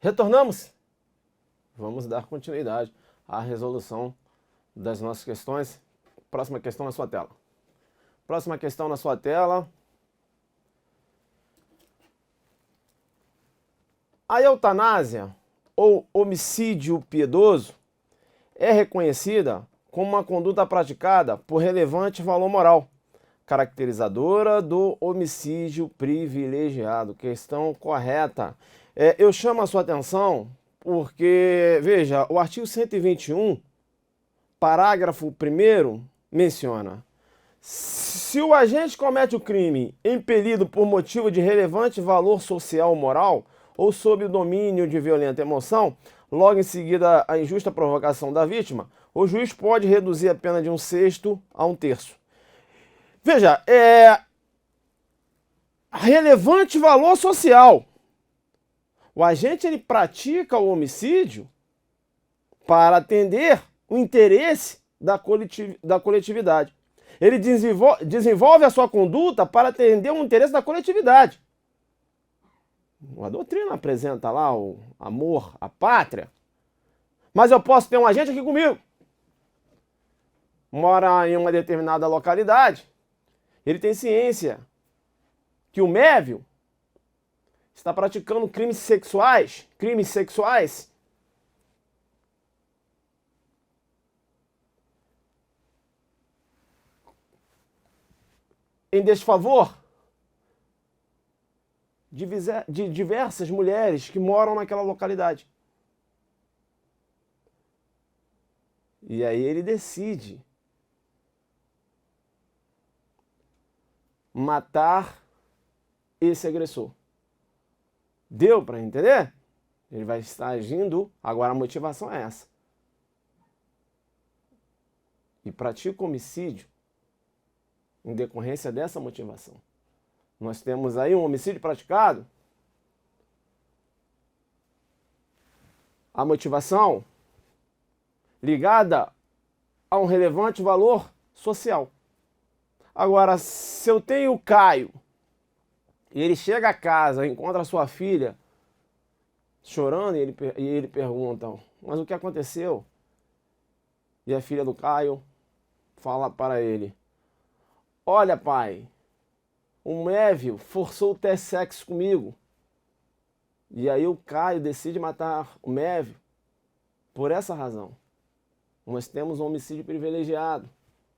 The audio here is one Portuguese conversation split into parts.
Retornamos. Vamos dar continuidade à resolução das nossas questões. Próxima questão na sua tela. Próxima questão na sua tela. A eutanásia ou homicídio piedoso é reconhecida como uma conduta praticada por relevante valor moral, caracterizadora do homicídio privilegiado. Questão correta. Eu chamo a sua atenção porque, veja, o artigo 121, parágrafo 1º, menciona: se o agente comete o crime impelido por motivo de relevante valor social ou moral ou sob o domínio de violenta emoção, logo em seguida a injusta provocação da vítima, o juiz pode reduzir a pena de 1/6 a 1/3. Veja, relevante valor social. O agente ele pratica o homicídio para atender o interesse da coletividade. Ele desenvolve a sua conduta para atender o interesse da coletividade. A doutrina apresenta lá o amor à pátria. Mas eu posso ter um agente aqui comigo. Mora em uma determinada localidade. Ele tem ciência que o Mévio está praticando crimes sexuais. Em desfavor de diversas mulheres que moram naquela localidade. E aí ele decide matar esse agressor. Deu para entender? Ele vai estar agindo, agora a motivação é essa. E pratica homicídio em decorrência dessa motivação. Nós temos aí um homicídio praticado. A motivação ligada a um relevante valor social. Agora, se eu tenho o Caio e ele chega a casa, encontra a sua filha chorando e ele pergunta: mas o que aconteceu? E a filha do Caio fala para ele: olha, pai, o Mévio forçou ter sexo comigo. E aí o Caio decide matar o Mévio por essa razão. Nós temos um homicídio privilegiado.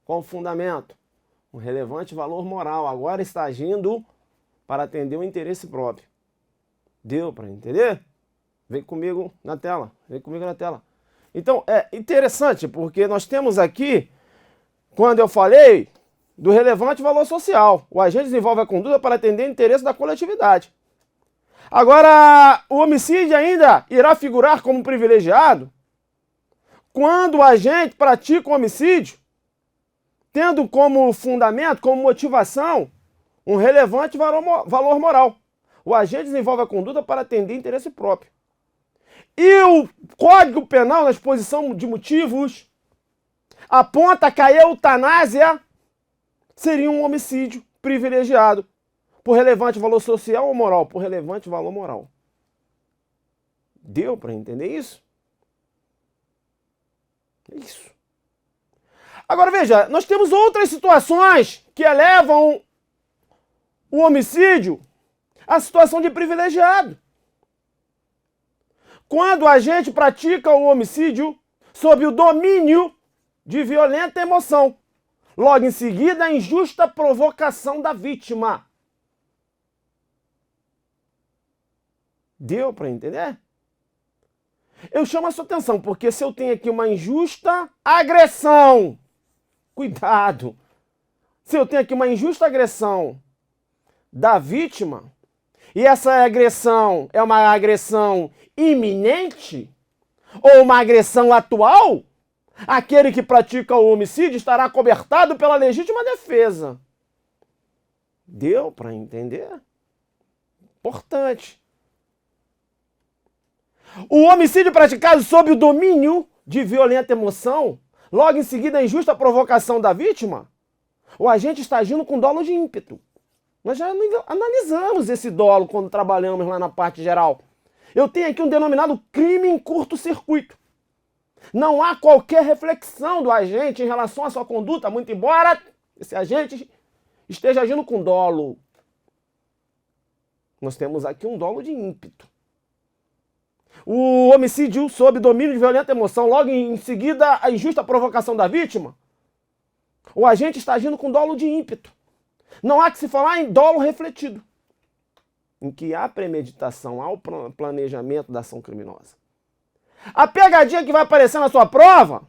Qual o fundamento? Um relevante valor moral. Agora está agindo para atender o interesse próprio. Deu para entender? Vem comigo na tela. Então, é interessante porque nós temos aqui, quando eu falei do relevante valor social, o agente desenvolve a conduta para atender o interesse da coletividade. Agora, o homicídio ainda irá figurar como privilegiado quando o agente pratica o homicídio tendo como fundamento, como motivação, um relevante valor moral. O agente desenvolve a conduta para atender interesse próprio. E o Código Penal, na exposição de motivos, aponta que a eutanásia seria um homicídio privilegiado por relevante valor social ou moral? Por relevante valor moral. Deu para entender isso? Isso. Agora veja, nós temos outras situações que elevam o homicídio à situação de privilegiado. Quando a gente pratica o homicídio sob o domínio de violenta emoção, logo em seguida a injusta provocação da vítima. Deu para entender? Eu chamo a sua atenção, porque se eu tenho aqui uma injusta agressão, cuidado, se eu tenho aqui uma injusta agressão da vítima, e essa agressão é uma agressão iminente, ou uma agressão atual, aquele que pratica o homicídio estará cobertado pela legítima defesa. Deu para entender? Importante. O homicídio praticado sob o domínio de violenta emoção, logo em seguida a injusta provocação da vítima, o agente está agindo com dolo de ímpeto. Nós já analisamos esse dolo quando trabalhamos lá na parte geral. Eu tenho aqui um denominado crime em curto-circuito. Não há qualquer reflexão do agente em relação à sua conduta, muito embora esse agente esteja agindo com dolo. Nós temos aqui um dolo de ímpeto. O homicídio sob domínio de violenta emoção, logo em seguida a injusta provocação da vítima, o agente está agindo com dolo de ímpeto. Não há que se falar em dolo refletido, em que há premeditação, há o planejamento da ação criminosa. A pegadinha que vai aparecer na sua prova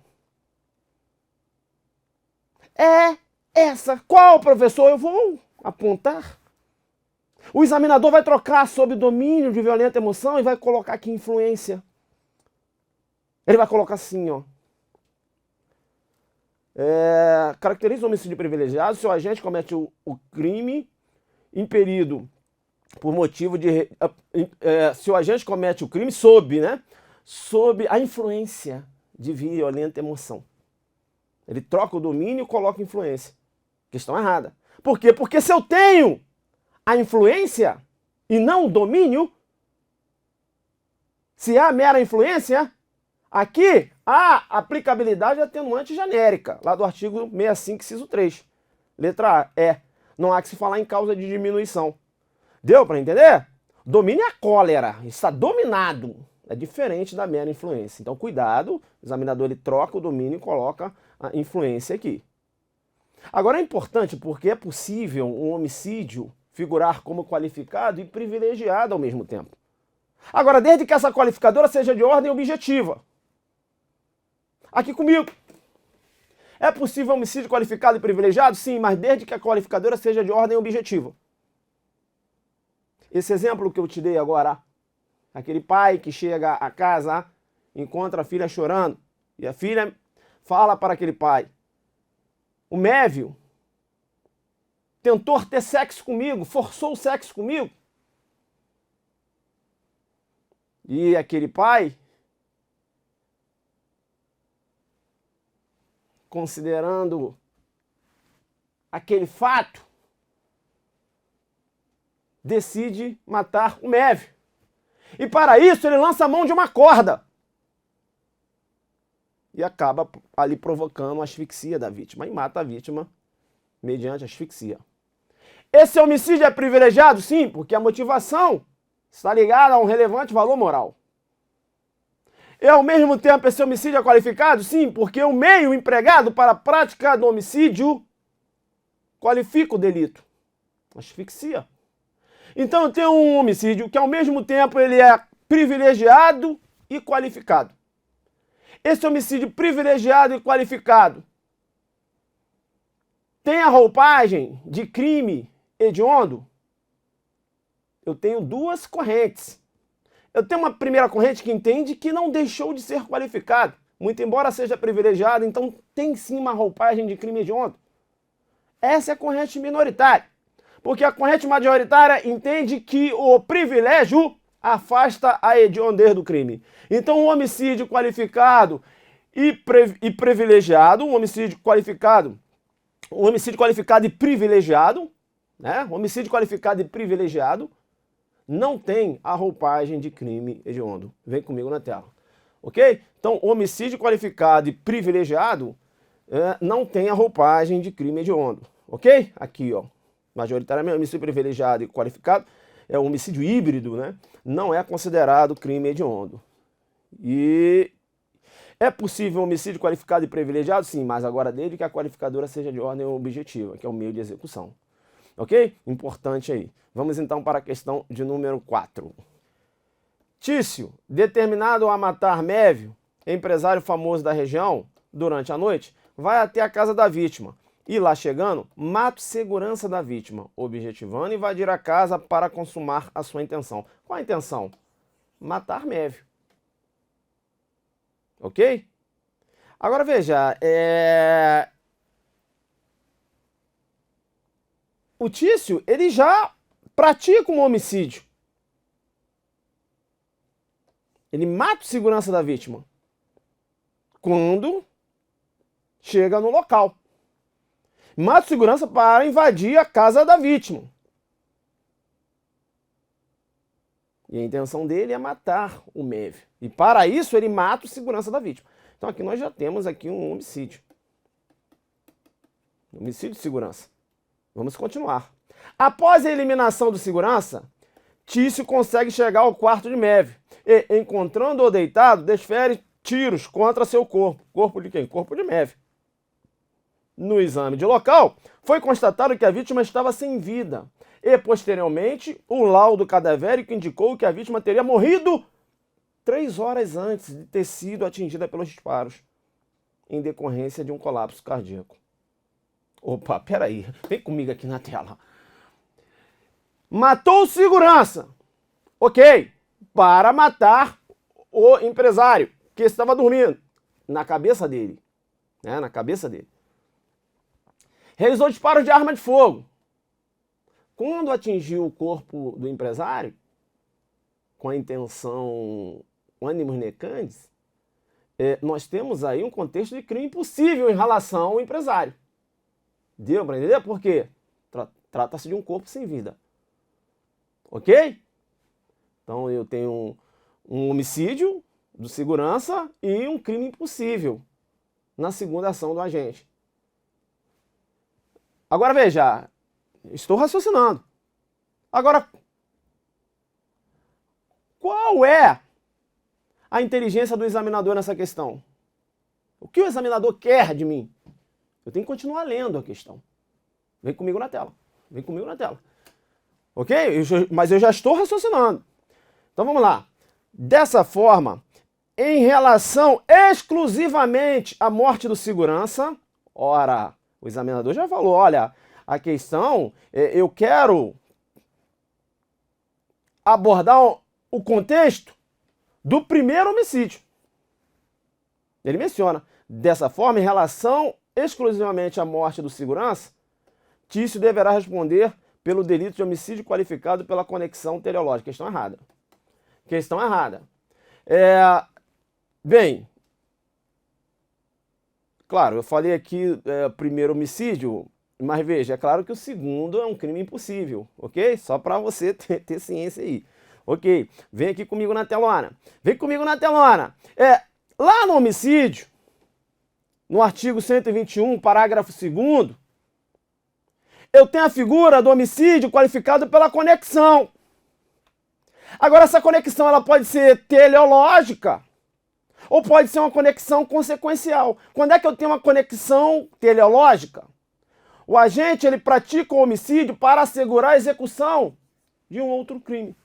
é essa. Qual, professor? Eu vou apontar. O examinador vai trocar sob domínio de violenta emoção e vai colocar aqui influência. Ele vai colocar assim, ó. Caracteriza o homicídio privilegiado se o agente comete o crime impelido por motivo de... se o agente comete o crime sob a influência de violenta emoção. Ele troca o domínio e coloca influência. Questão errada. Por quê? Porque se eu tenho a influência e não o domínio, se há mera influência, aqui há aplicabilidade atenuante genérica, lá do artigo 65, inciso 3. Letra A. Não há que se falar em causa de diminuição. Deu para entender? Domínio é a cólera, está dominado. É diferente da mera influência. Então, cuidado, o examinador ele troca o domínio e coloca a influência aqui. Agora é importante porque é possível um homicídio figurar como qualificado e privilegiado ao mesmo tempo. Agora, desde que essa qualificadora seja de ordem objetiva. Aqui comigo. É possível homicídio qualificado e privilegiado? Sim, mas desde que a qualificadora seja de ordem objetiva. Esse exemplo que eu te dei agora, aquele pai que chega a casa, encontra a filha chorando, e a filha fala para aquele pai: o Mévio tentou ter sexo comigo, forçou o sexo comigo. E aquele pai, considerando aquele fato, decide matar o Mévio. E para isso ele lança a mão de uma corda. E acaba ali provocando a asfixia da vítima. E mata a vítima mediante asfixia. Esse homicídio é privilegiado? Sim, porque a motivação está ligada a um relevante valor moral. E ao mesmo tempo esse homicídio é qualificado? Sim, porque o meio empregado para a prática do homicídio qualifica o delito. Asfixia. Então eu tenho um homicídio que ao mesmo tempo ele é privilegiado e qualificado. Esse homicídio privilegiado e qualificado tem a roupagem de crime hediondo? Eu tenho duas correntes. Eu tenho uma primeira corrente que entende que não deixou de ser qualificado, muito embora seja privilegiado, então tem sim uma roupagem de crime hediondo. Essa é a corrente minoritária, porque a corrente majoritária entende que o privilégio afasta a hediondez do crime. Então o homicídio qualificado e privilegiado, um homicídio qualificado e privilegiado, né? Homicídio qualificado e privilegiado não tem a roupagem de crime hediondo. Vem comigo na tela. Ok? Então, homicídio qualificado e privilegiado não tem a roupagem de crime hediondo. Ok? Aqui, ó. Majoritariamente, homicídio privilegiado e qualificado é um homicídio híbrido, né? Não é considerado crime hediondo. E é possível homicídio qualificado e privilegiado? Sim, mas agora desde que a qualificadora seja de ordem objetiva, que é o meio de execução. Ok? Importante aí. Vamos então para a questão de número 4. Tício, determinado a matar Mévio, empresário famoso da região, durante a noite, vai até a casa da vítima e lá chegando, mata o segurança da vítima, objetivando invadir a casa para consumar a sua intenção. Qual a intenção? Matar Mévio. Ok? Agora veja, o Tício, ele já pratica um homicídio. Ele mata o segurança da vítima quando chega no local. Mata o segurança para invadir a casa da vítima. E a intenção dele é matar o MEV. E para isso ele mata o segurança da vítima. Então aqui nós já temos aqui um homicídio. Homicídio de segurança. Vamos continuar. Após a eliminação do segurança, Tício consegue chegar ao quarto de MEV e, encontrando-o deitado, desfere tiros contra seu corpo. Corpo de quem? Corpo de MEV. No exame de local, foi constatado que a vítima estava sem vida. E, posteriormente, o laudo cadavérico indicou que a vítima teria morrido 3 horas antes de ter sido atingida pelos disparos, em decorrência de um colapso cardíaco. Opa, peraí, vem comigo aqui na tela. Matou o segurança, ok, para matar o empresário, que estava dormindo, na cabeça dele, né, na cabeça dele. Realizou disparos de arma de fogo. Quando atingiu o corpo do empresário, com a intenção animus necantes, nós temos aí um contexto de crime impossível em relação ao empresário. Deu para entender? Por quê? Trata-se de um corpo sem vida. Ok? Então eu tenho um homicídio do segurança e um crime impossível na segunda ação do agente. Agora veja, estou raciocinando. Agora, qual é a inteligência do examinador nessa questão? O que o examinador quer de mim? Eu tenho que continuar lendo a questão. Vem comigo na tela. Vem comigo na tela. Ok? Mas eu já estou raciocinando. Então vamos lá. Dessa forma, em relação exclusivamente à morte do segurança, ora, o examinador já falou, olha, a questão, eu quero abordar o contexto do primeiro homicídio. Ele menciona, dessa forma, em relação exclusivamente à morte do segurança, Tício deverá responder pelo delito de homicídio qualificado pela conexão teleológica. Questão errada. Questão errada. Bem, claro, eu falei aqui primeiro homicídio, mas veja, é claro que o segundo é um crime impossível, ok? Só para você ter ciência aí. Ok, vem aqui comigo na telona. Vem comigo na telona. Lá no homicídio, no artigo 121, parágrafo 2º, eu tenho a figura do homicídio qualificado pela conexão. Agora, essa conexão ela pode ser teleológica ou pode ser uma conexão consequencial. Quando é que eu tenho uma conexão teleológica? O agente ele pratica o homicídio para assegurar a execução de um outro crime.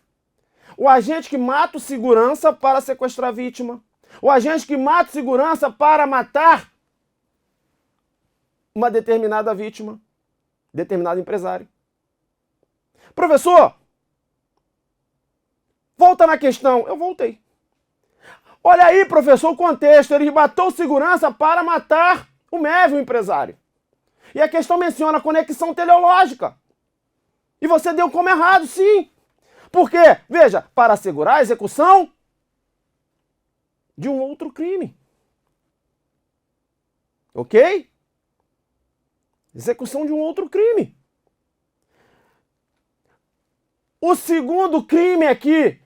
O agente que mata o segurança para sequestrar a vítima. O agente que mata o segurança para matar uma determinada vítima, determinado empresário. Professor, volta na questão. Eu voltei. Olha aí, professor, o contexto. Ele matou o segurança para matar o MEV, o empresário. E a questão menciona a conexão teleológica. E você deu como errado, sim. Por quê? Veja, para assegurar a execução de um outro crime. Ok? Execução de um outro crime. O segundo crime aqui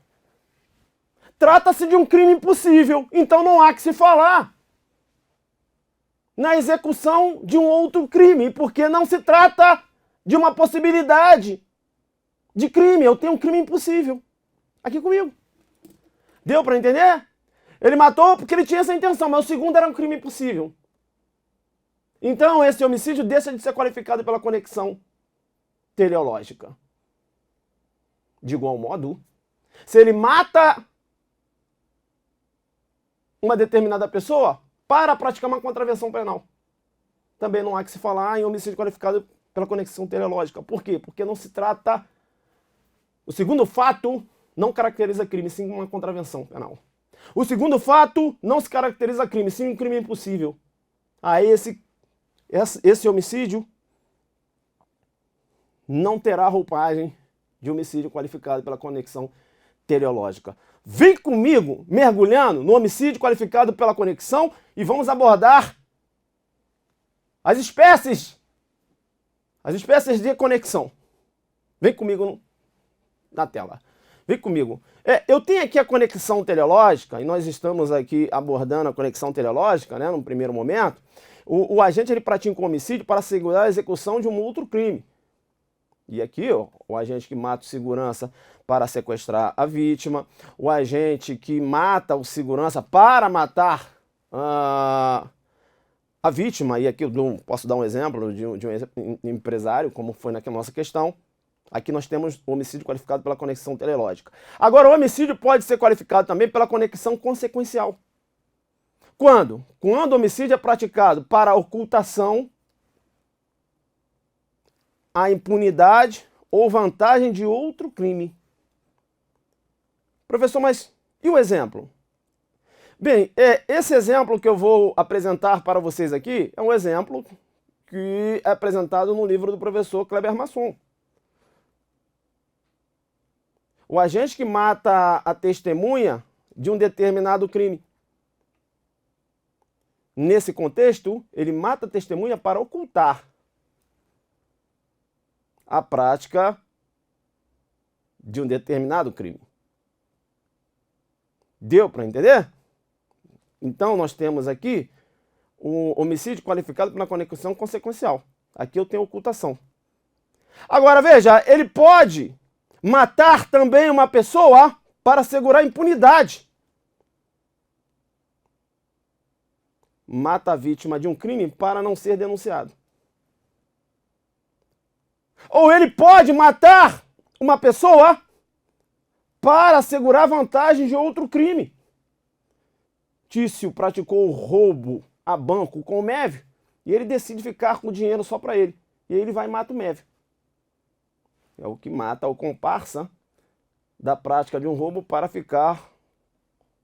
trata-se de um crime impossível, então não há que se falar na execução de um outro crime, porque não se trata de uma possibilidade de crime. Eu tenho um crime impossível aqui comigo. Deu para entender? Ele matou porque ele tinha essa intenção, mas o segundo era um crime impossível. Então esse homicídio deixa de ser qualificado pela conexão teleológica. De igual modo, se ele mata uma determinada pessoa para praticar uma contravenção penal, também não há que se falar em homicídio qualificado pela conexão teleológica. Por quê? Porque não se trata... O segundo fato não caracteriza crime, sim uma contravenção penal. O segundo fato não se caracteriza crime, sim um crime impossível. Aí esse homicídio não terá roupagem de homicídio qualificado pela conexão teleológica. Vem comigo, mergulhando no homicídio qualificado pela conexão e vamos abordar as espécies de conexão. Vem comigo na tela. Vem comigo. Eu tenho aqui a conexão teleológica, e nós estamos aqui abordando a conexão teleológica, né, num primeiro momento. O agente ele pratica um homicídio para assegurar a execução de um outro crime. E aqui, ó, o agente que mata o segurança para sequestrar a vítima, o agente que mata o segurança para matar a vítima, e aqui eu posso dar um exemplo de um empresário, como foi naquela nossa questão. Aqui nós temos o homicídio qualificado pela conexão teleológica. Agora, o homicídio pode ser qualificado também pela conexão consequencial. Quando? Quando o homicídio é praticado para a ocultação, a impunidade ou vantagem de outro crime. Professor, mas e o exemplo? Bem, esse exemplo que eu vou apresentar para vocês aqui é um exemplo que é apresentado no livro do professor Kleber Masson. O agente que mata a testemunha de um determinado crime. Nesse contexto, ele mata a testemunha para ocultar a prática de um determinado crime. Deu para entender? Então, nós temos aqui um homicídio qualificado pela conexão consequencial. Aqui eu tenho ocultação. Agora, veja, ele pode matar também uma pessoa para assegurar impunidade. Mata a vítima de um crime para não ser denunciado. Ou ele pode matar uma pessoa para assegurar vantagem de outro crime. Tício praticou roubo a banco com o Mévio e ele decide ficar com o dinheiro só para ele. E aí ele vai e mata o Mévio. É o que mata o comparsa da prática de um roubo para ficar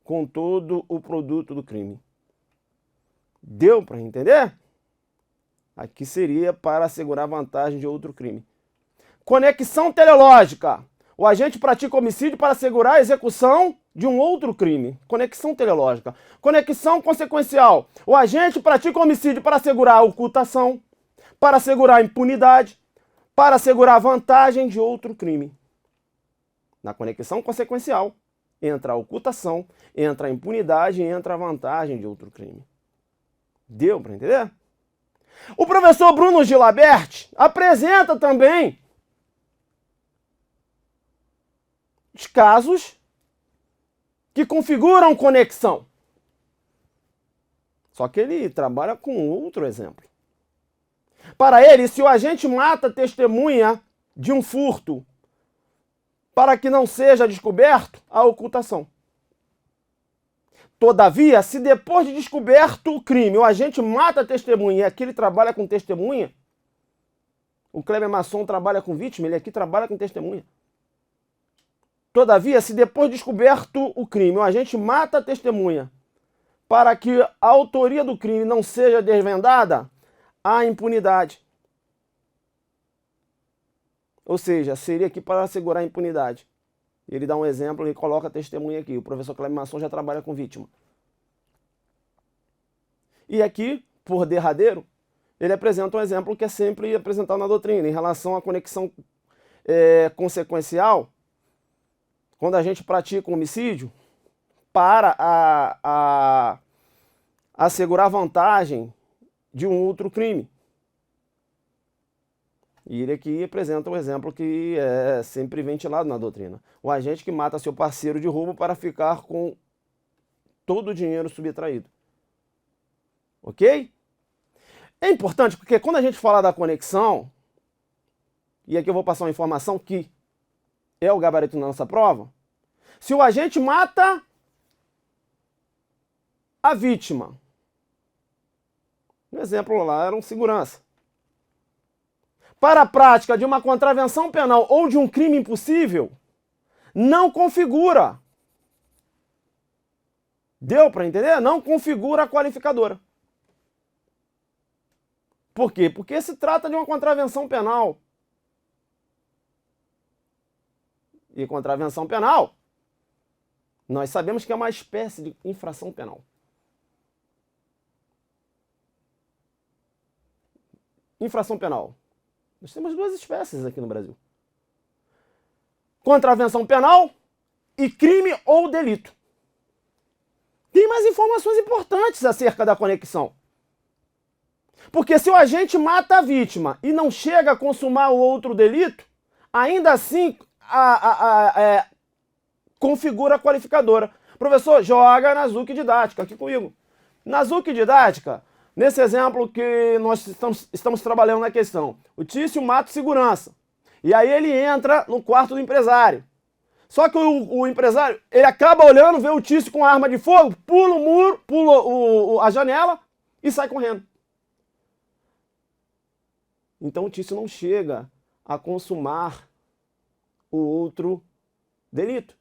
com todo o produto do crime. Deu para entender? Aqui seria para assegurar vantagem de outro crime. Conexão teleológica. O agente pratica homicídio para assegurar a execução de um outro crime. Conexão teleológica. Conexão consequencial. O agente pratica homicídio para assegurar a ocultação, para assegurar a impunidade, para assegurar a vantagem de outro crime. Na conexão consequencial, entra a ocultação, entra a impunidade e entra a vantagem de outro crime. Deu para entender? O professor Bruno Gilabert apresenta também os casos que configuram conexão. Só que ele trabalha com outro exemplo. Para ele, se o agente mata a testemunha de um furto para que não seja descoberto, a ocultação. Todavia, se depois de descoberto o crime, o agente mata a testemunha e aqui ele trabalha com testemunha, o Kleber Masson trabalha com vítima, ele aqui trabalha com testemunha. Todavia, se depois de descoberto o crime, o agente mata a testemunha para que a autoria do crime não seja desvendada, há impunidade. Ou seja, seria aqui para assegurar a impunidade. Ele dá um exemplo e coloca a testemunha aqui. O professor Kleber Masson já trabalha com vítima. E aqui, por derradeiro, ele apresenta um exemplo que é sempre apresentado na doutrina, em relação à conexão consequencial, quando a gente pratica um homicídio para assegurar vantagem de um outro crime. E ele aqui apresenta um exemplo que é sempre ventilado na doutrina. O agente que mata seu parceiro de roubo para ficar com todo o dinheiro subtraído. Ok? É importante porque quando a gente fala da conexão, e aqui eu vou passar uma informação que é o gabarito da nossa prova, se o agente mata a vítima, no exemplo lá era um segurança, para a prática de uma contravenção penal ou de um crime impossível, não configura. Deu para entender? Não configura a qualificadora. Por quê? Porque se trata de uma contravenção penal. E contravenção penal, nós sabemos que é uma espécie de infração penal. Infração penal. Nós temos duas espécies aqui no Brasil. Contravenção penal e crime ou delito. Tem mais informações importantes acerca da conexão. Porque se o agente mata a vítima e não chega a consumar o outro delito, ainda assim configura a qualificadora. Professor, joga na Zuc Didática aqui comigo. Na Zuc Didática, nesse exemplo que nós estamos trabalhando na questão, o Tício mata o segurança. E aí ele entra no quarto do empresário. Só que o empresário, ele acaba olhando, vê o Tício com a arma de fogo, pula o muro, pula a janela e sai correndo. Então o Tício não chega a consumar o outro delito.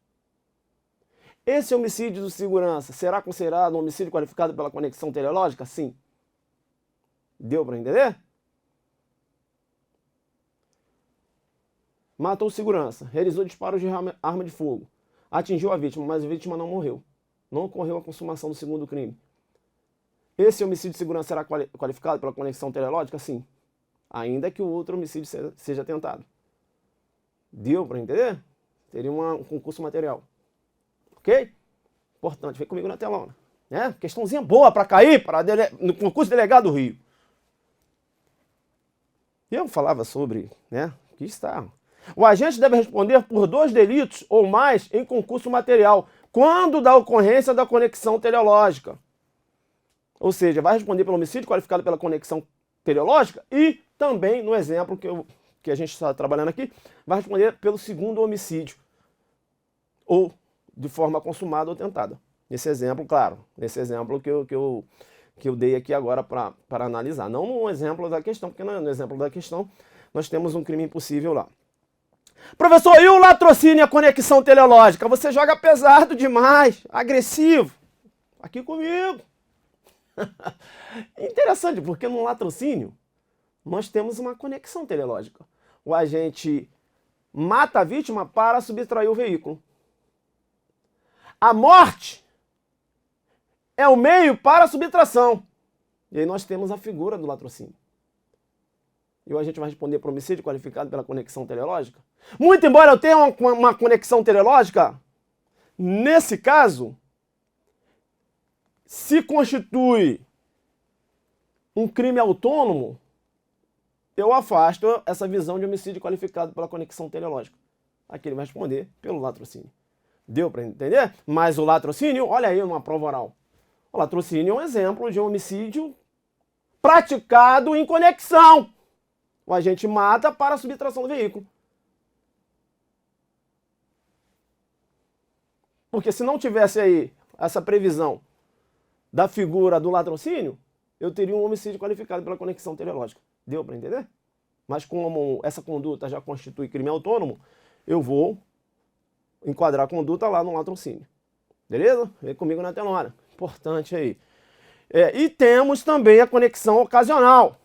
Esse homicídio do segurança será considerado um homicídio qualificado pela conexão teleológica? Sim. Deu para entender? Matou o segurança, realizou disparos de arma de fogo, atingiu a vítima, mas a vítima não morreu. Não ocorreu a consumação do segundo crime. Esse homicídio de segurança será qualificado pela conexão teleológica? Sim. Ainda que o outro homicídio seja tentado. Deu para entender? Teria um concurso material. Ok? Importante, vem comigo na telona. Né? Questãozinha boa para cair no concurso delegado do Rio. Eu falava sobre, né? Aqui está. O agente deve responder por 2 delitos ou mais em concurso material, quando da ocorrência da conexão teleológica. Ou seja, vai responder pelo homicídio qualificado pela conexão teleológica e também, no exemplo que a gente está trabalhando aqui, vai responder pelo segundo homicídio, ou de forma consumada ou tentada. Nesse exemplo, claro, nesse exemplo que eu dei aqui agora para analisar. Não no exemplo da questão, porque no exemplo da questão nós temos um crime impossível lá. Professor, e o latrocínio e a conexão teleológica? Você joga pesado demais, agressivo. Aqui comigo. Interessante, porque no latrocínio nós temos uma conexão teleológica. O agente mata a vítima para subtrair o veículo. A morte é o meio para a subtração. E aí nós temos a figura do latrocínio. E a gente vai responder por homicídio qualificado pela conexão teleológica? Muito embora eu tenha uma conexão teleológica, nesse caso, se constitui um crime autônomo, eu afasto essa visão de homicídio qualificado pela conexão teleológica. Aqui ele vai responder pelo latrocínio. Deu para entender? Mas o latrocínio, olha aí numa prova oral. O latrocínio é um exemplo de um homicídio praticado em conexão. O agente mata para a subtração do veículo. Porque se não tivesse aí essa previsão da figura do latrocínio, eu teria um homicídio qualificado pela conexão teleológica. Deu para entender? Mas como essa conduta já constitui crime autônomo, eu vou enquadrar a conduta lá no latrocínio. Beleza? Vem comigo na telona. Importante aí. E temos também a conexão ocasional.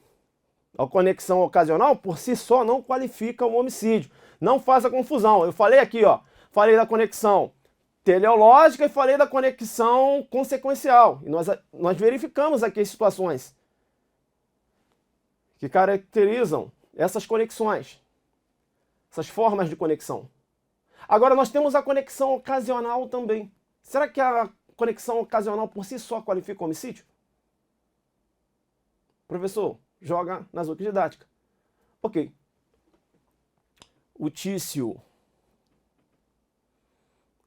A conexão ocasional, por si só, não qualifica o homicídio. Não faça confusão. Eu falei aqui, ó. Falei da conexão teleológica e falei da conexão consequencial. E nós verificamos aqui as situações que caracterizam essas conexões, essas formas de conexão. Agora nós temos a conexão ocasional também. Será que a conexão ocasional por si só qualifica o homicídio? Professor, joga na Zuc Didática. Ok. O Tício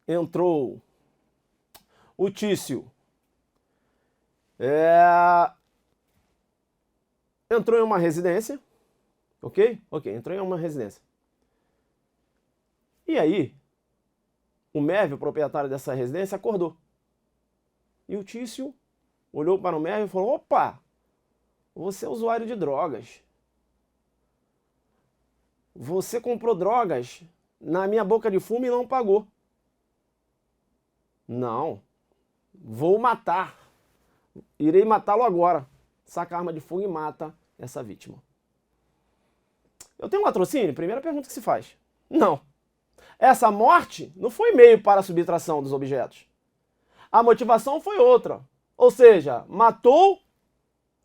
entrou. O Tício entrou em uma residência. Ok? Ok, entrou em uma residência. E aí, o Mervio, proprietário dessa residência, acordou. E o Tício olhou para o Mervio e falou: opa, você é usuário de drogas. Você comprou drogas na minha boca de fumo e não pagou. Não, vou matar. Irei matá-lo agora. Saca a arma de fogo e mata essa vítima. Eu tenho um latrocínio? Primeira pergunta que se faz. Não. Essa morte não foi meio para a subtração dos objetos. A motivação foi outra. Ou seja, matou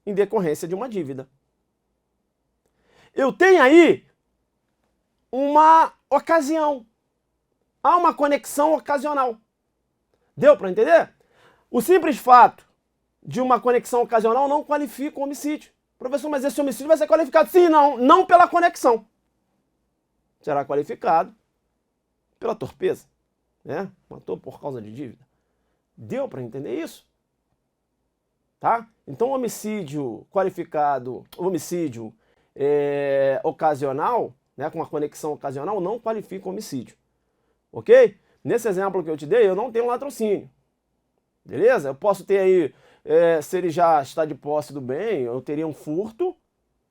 em decorrência de uma dívida. Eu tenho aí uma ocasião. há uma conexão ocasional. Deu para entender? O simples fato de uma conexão ocasional não qualifica o homicídio. Professor, mas esse homicídio vai ser qualificado? Sim, não pela conexão. Será qualificado pela torpeza, né? Matou por causa de dívida. Deu para entender isso? Tá? Então, o homicídio qualificado, o homicídio ocasional, né, com uma conexão ocasional, não qualifica o homicídio. Ok? Nesse exemplo que eu te dei, eu não tenho latrocínio. Beleza? Eu posso ter aí, se ele já está de posse do bem, eu teria um furto,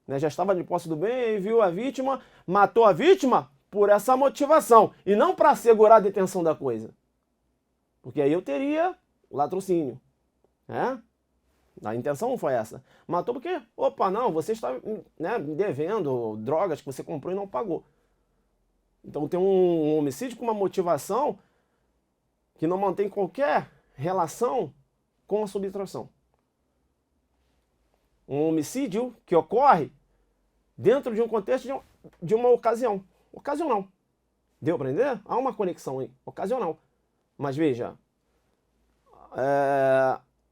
né, já estava de posse do bem, viu a vítima, matou a vítima por essa motivação, e não para assegurar a detenção da coisa. Porque aí eu teria latrocínio, né? A intenção não foi essa. Matou porque, opa, não, você está, né, devendo drogas que você comprou e não pagou. Então tem um homicídio com uma motivação que não mantém qualquer relação com a subtração. Um homicídio que ocorre dentro de um contexto de uma ocasião. Ocasional. Deu para entender? Há uma conexão aí, ocasional. Mas veja,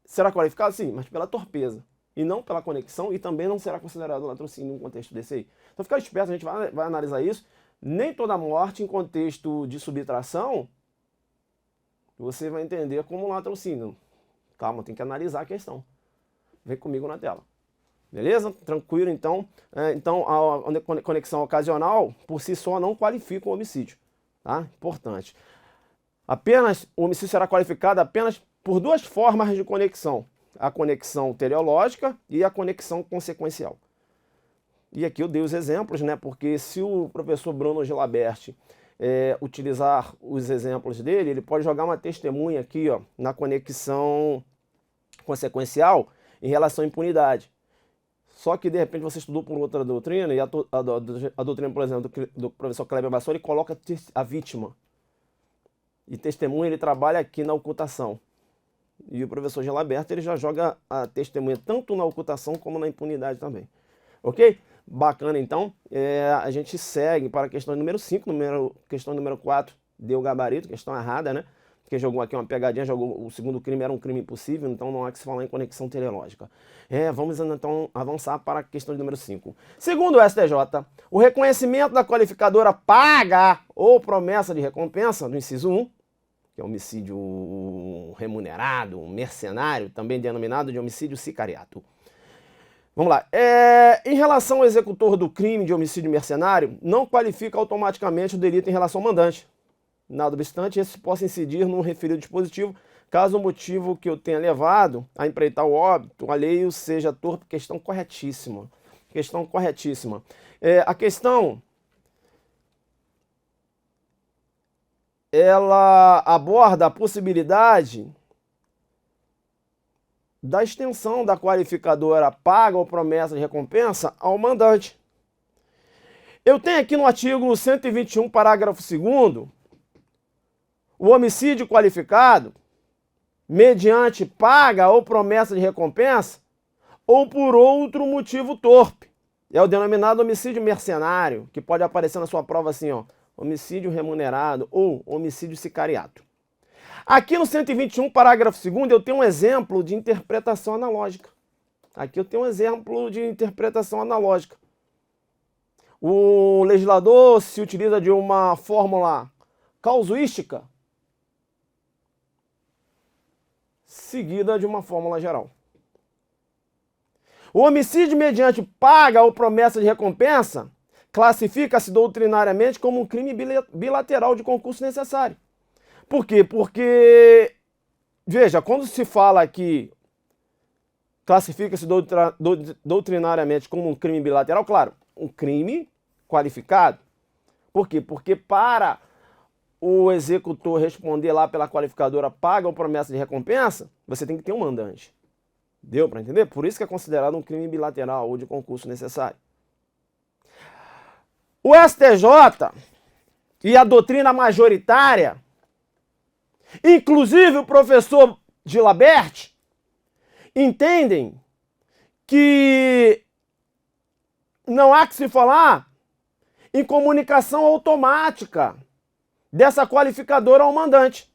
será qualificado? Sim, mas pela torpeza. E não pela conexão, e também não será considerado latrocínio em um contexto desse aí. Então fica esperto, a gente vai analisar isso. Nem toda morte em contexto de subtração você vai entender como latrocínio. Calma, tem que analisar a questão. Vem comigo na tela. Beleza? Tranquilo, então. Então, a conexão ocasional, por si só, não qualifica o homicídio. Tá? Importante. O homicídio será qualificado apenas por duas formas de conexão. A conexão teleológica e a conexão consequencial. E aqui eu dei os exemplos, né? Porque se o professor Bruno Gilaberti utilizar os exemplos dele, ele pode jogar uma testemunha aqui, ó, na conexão consequencial em relação à impunidade. Só que, de repente, você estudou por outra doutrina, e a doutrina, por exemplo, do professor Kleber Bassoli, ele coloca a vítima. E testemunha, ele trabalha aqui na ocultação. E o professor Gilaberti, ele já joga a testemunha tanto na ocultação como na impunidade também. Ok? Bacana, então. A gente segue para a questão número 5, questão número 4, deu gabarito, questão errada, né? Porque jogou aqui uma pegadinha, jogou o segundo crime, era um crime impossível, então não há que se falar em conexão teleológica. Vamos então avançar para a questão número 5. Segundo o STJ, o reconhecimento da qualificadora paga ou promessa de recompensa, no inciso 1, que é homicídio remunerado, mercenário, também denominado de homicídio sicariato. Vamos lá. Em relação ao executor do crime de homicídio mercenário, não qualifica automaticamente o delito em relação ao mandante. Nada obstante, esse possa incidir no referido dispositivo, caso o motivo que eu tenha levado a empreitar o óbito alheio seja torpe. Questão corretíssima. Questão corretíssima. A questão, ela aborda a possibilidade da extensão da qualificadora paga ou promessa de recompensa ao mandante. Eu tenho aqui no artigo 121, parágrafo 2º, o homicídio qualificado mediante paga ou promessa de recompensa ou por outro motivo torpe. É o denominado homicídio mercenário, que pode aparecer na sua prova assim, ó, homicídio remunerado ou homicídio sicariato. Aqui no 121, parágrafo 2º, eu tenho um exemplo de interpretação analógica. Aqui eu tenho um exemplo de interpretação analógica. O legislador se utiliza de uma fórmula causuística seguida de uma fórmula geral. O homicídio mediante paga ou promessa de recompensa classifica-se doutrinariamente como um crime bilateral de concurso necessário. Por quê? Porque, veja, quando se fala que classifica-se doutrinariamente como um crime bilateral, claro, um crime qualificado. Por quê? Porque para o executor responder lá pela qualificadora paga ou promessa de recompensa, você tem que ter um mandante. Deu para entender? Por isso que é considerado um crime bilateral ou de concurso necessário. O STJ e a doutrina majoritária, inclusive o professor Gilaberti, entendem que não há que se falar em comunicação automática dessa qualificadora ao mandante.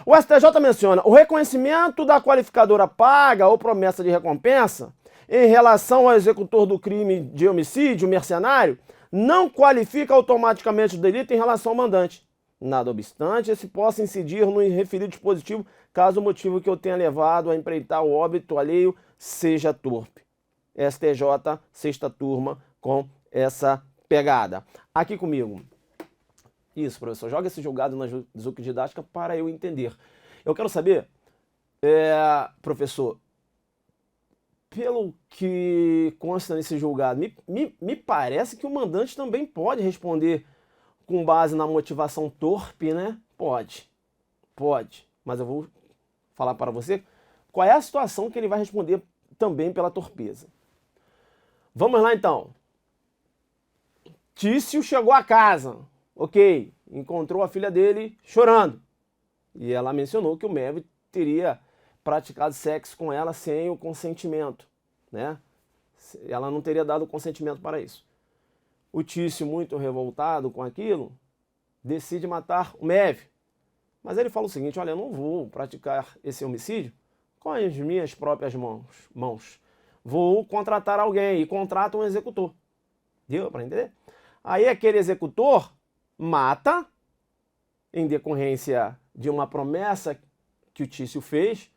O STJ menciona o reconhecimento da qualificadora paga ou promessa de recompensa em relação ao executor do crime de homicídio mercenário não qualifica automaticamente o delito em relação ao mandante. Nada obstante, esse possa incidir no referido dispositivo caso o motivo que eu tenha levado a empreitar o óbito alheio seja torpe. STJ, sexta turma, com essa pegada. Aqui comigo. Isso, professor, joga esse julgado na Zuc Didática para eu entender. Eu quero saber, professor, pelo que consta nesse julgado, me parece que o mandante também pode responder com base na motivação torpe, né? Pode, mas eu vou falar para você qual é a situação que ele vai responder também pela torpeza. Vamos lá então. Tício chegou a casa. Ok, encontrou a filha dele chorando. E ela mencionou que o Mévio teria praticado sexo com ela sem o consentimento, né? Ela não teria dado consentimento para isso. O Tício, muito revoltado com aquilo, decide matar o Mévio. Mas ele fala o seguinte: olha, eu não vou praticar esse homicídio com as minhas próprias mãos. Vou contratar alguém e contrata um executor. Deu para entender? Aí aquele executor mata, em decorrência de uma promessa que o Tício fez,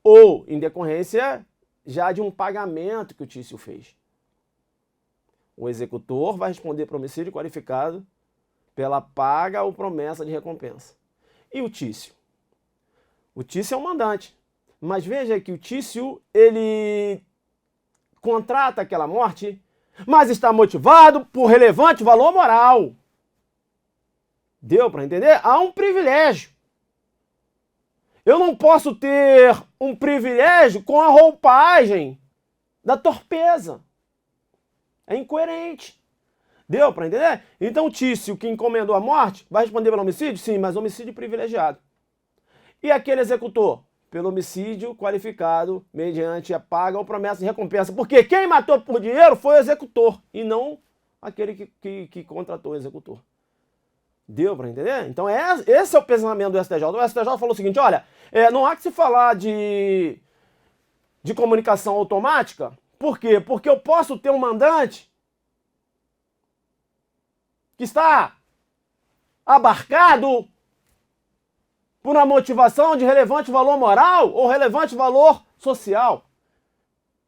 ou em decorrência já de um pagamento que o Tício fez. O executor vai responder por homicídio qualificado pela paga ou promessa de recompensa. E o Tício? O Tício é o mandante. Mas veja que o Tício, ele contrata aquela morte, mas está motivado por relevante valor moral. Deu para entender? Há um privilégio. Eu não posso ter um privilégio com a roupagem da torpeza. É incoerente. Deu para entender? Então o Tício, que encomendou a morte, vai responder pelo homicídio? Sim, mas homicídio privilegiado. E aquele executor? Pelo homicídio qualificado mediante a paga ou promessa de recompensa. Porque quem matou por dinheiro foi o executor e não aquele que contratou o executor. Deu para entender? Então esse é o pensamento do STJ. O STJ falou o seguinte: olha, não há que se falar de comunicação automática. Por quê? Porque eu posso ter um mandante que está abarcado por uma motivação de relevante valor moral ou relevante valor social.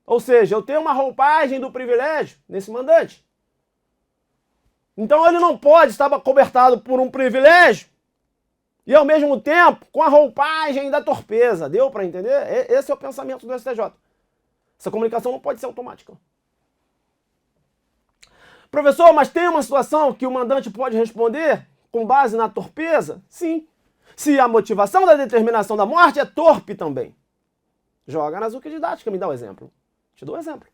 Ou seja, eu tenho uma roupagem do privilégio nesse mandante. Então ele não pode estar cobertado por um privilégio e ao mesmo tempo com a roupagem da torpeza. Deu para entender? Esse é o pensamento do STJ. Essa comunicação não pode ser automática. Professor, mas tem uma situação que o mandante pode responder com base na torpeza? Sim. Se a motivação da determinação da morte é torpe também. Joga na Zuc Didática, me dá um exemplo. Te dou um exemplo.